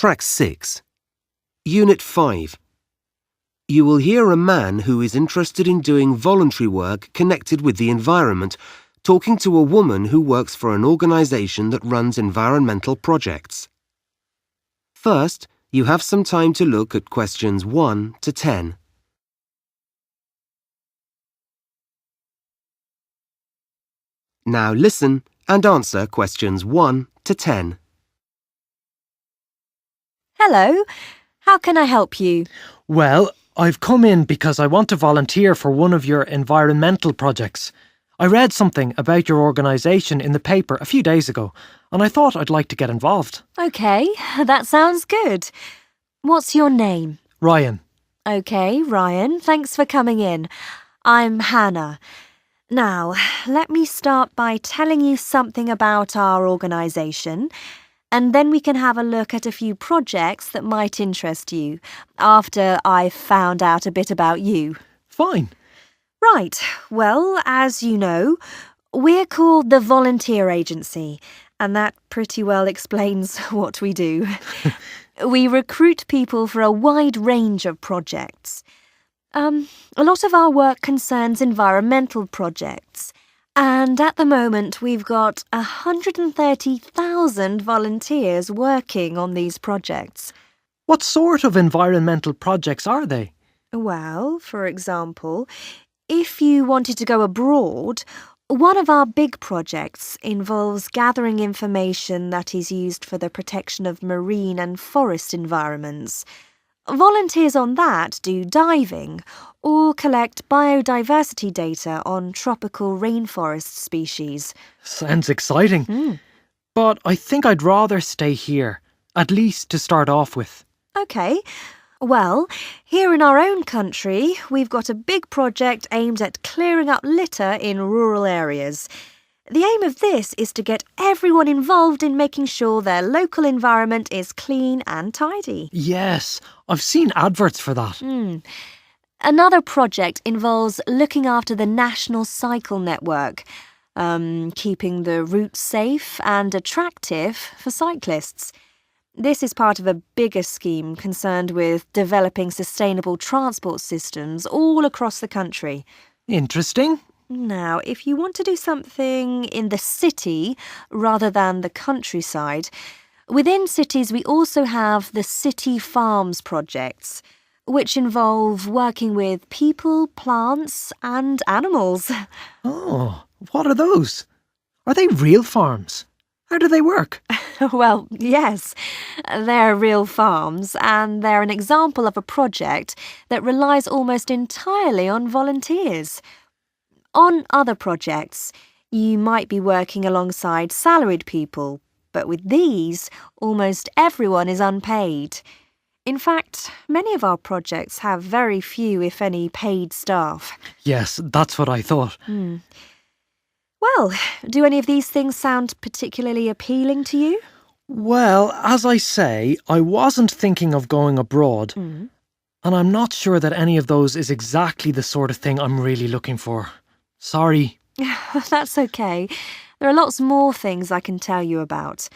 Track 6. Unit 5. You will hear a man who is interested in doing voluntary work connected with the environment talking to a woman who works for an organisation that runs environmental projects. First, you have some time to look at questions 1 to 10. Now listen and answer questions 1 to 10. Hello, how can I help you? Well, I've come in because I want to volunteer for one of your environmental projects. I read something about your organisation in the paper a few days ago, and I thought I'd like to get involved. Okay, that sounds good. What's your name? Ryan. Okay, Ryan, thanks for coming in. I'm Hannah. Now, let me start by telling you something about our organisation, and then we can have a look at a few projects that might interest you after I've found out a bit about you. Fine. Right, well, as you know, we're called the Volunteer Agency, and that pretty well explains what we do. We recruit people for a wide range of projects. A lot of our work concerns environmental projects, and at the moment we've got 130,000 volunteers working on these projects. What sort of environmental projects are they? Well, for example, if you wanted to go abroad, one of our big projects involves gathering information that is used for the protection of marine and forest environments. Volunteers on that do diving or collect biodiversity data on tropical rainforest species. Sounds exciting. But I think I'd rather stay here, at least to start off with. OK. Well, here in our own country, we've got a big project aimed at clearing up litter in rural areas. The aim of this is to get everyone involved in making sure their local environment is clean and tidy. Yes, I've seen adverts for that. Another project involves looking after the National Cycle Network, keeping the routes safe and attractive for cyclists. This is part of a bigger scheme concerned with developing sustainable transport systems all across the country. Interesting. Now, if you want to do something in the city rather than the countryside, within cities we also have the City Farms projects, which involve working with people, plants and animals. Oh, what are those? Are they real farms? How do they work? Well, yes, they're real farms, and they're an example of a project that relies almost entirely on volunteers. On other projects, you might be working alongside salaried people, but with these, almost everyone is unpaid. In fact, many of our projects have very few, if any, paid staff. Yes, that's what I thought. Well, do any of these things sound particularly appealing to you? Well, as I say, I wasn't thinking of going abroad, and I'm not sure that any of those is exactly the sort of thing I'm really looking for. Sorry. That's okay. There are lots more things I can tell you about.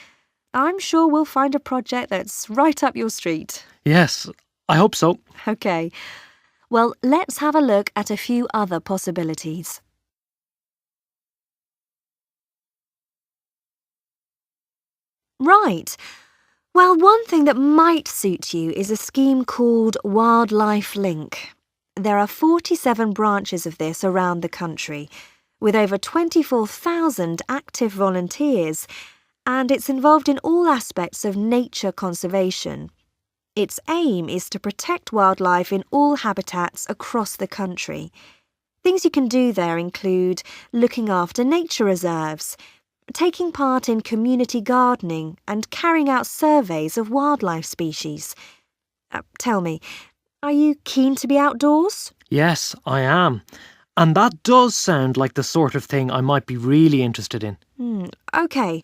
I'm sure we'll find a project that's right up your street. Yes, I hope so. Okay. Well, let's have a look at a few other possibilities. Right. Well, one thing that might suit you is a scheme called Wildlife Link. There are 47 branches of this around the country, with over 24,000 active volunteers, and it's involved in all aspects of nature conservation. Its aim is to protect wildlife in all habitats across the country. Things you can do there include looking after nature reserves, taking part in community gardening and carrying out surveys of wildlife species. Tell me, are you keen to be outdoors? Yes, I am. And that does sound like the sort of thing I might be really interested in. OK.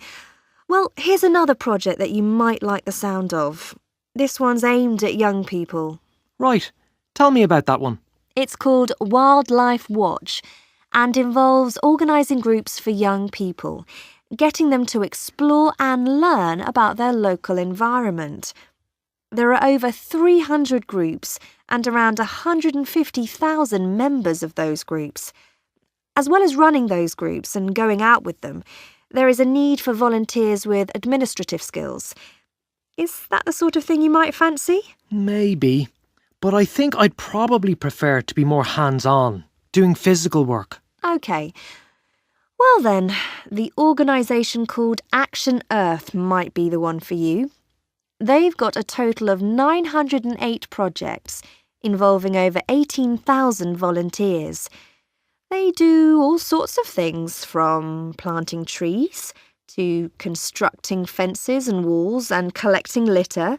Well, here's another project that you might like the sound of. This one's aimed at young people. Right. Tell me about that one. It's called Wildlife Watch and involves organising groups for young people, getting them to explore and learn about their local environment. There are over 300 groups and around 150,000 members of those groups. As well as running those groups and going out with them, there is a need for volunteers with administrative skills. Is that the sort of thing you might fancy? Maybe, but I think I'd probably prefer to be more hands-on, doing physical work. OK. Well then, the organisation called Action Earth might be the one for you. They've got a total of 908 projects involving over 18,000 volunteers. They do all sorts of things, from planting trees to constructing fences and walls and collecting litter,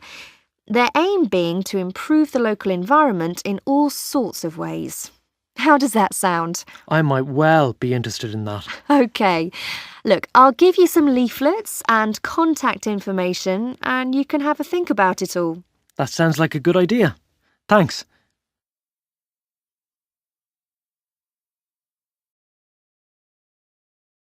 their aim being to improve the local environment in all sorts of ways. How does that sound? I might well be interested in that. OK. Look, I'll give you some leaflets and contact information and you can have a think about it all. That sounds like a good idea. Thanks.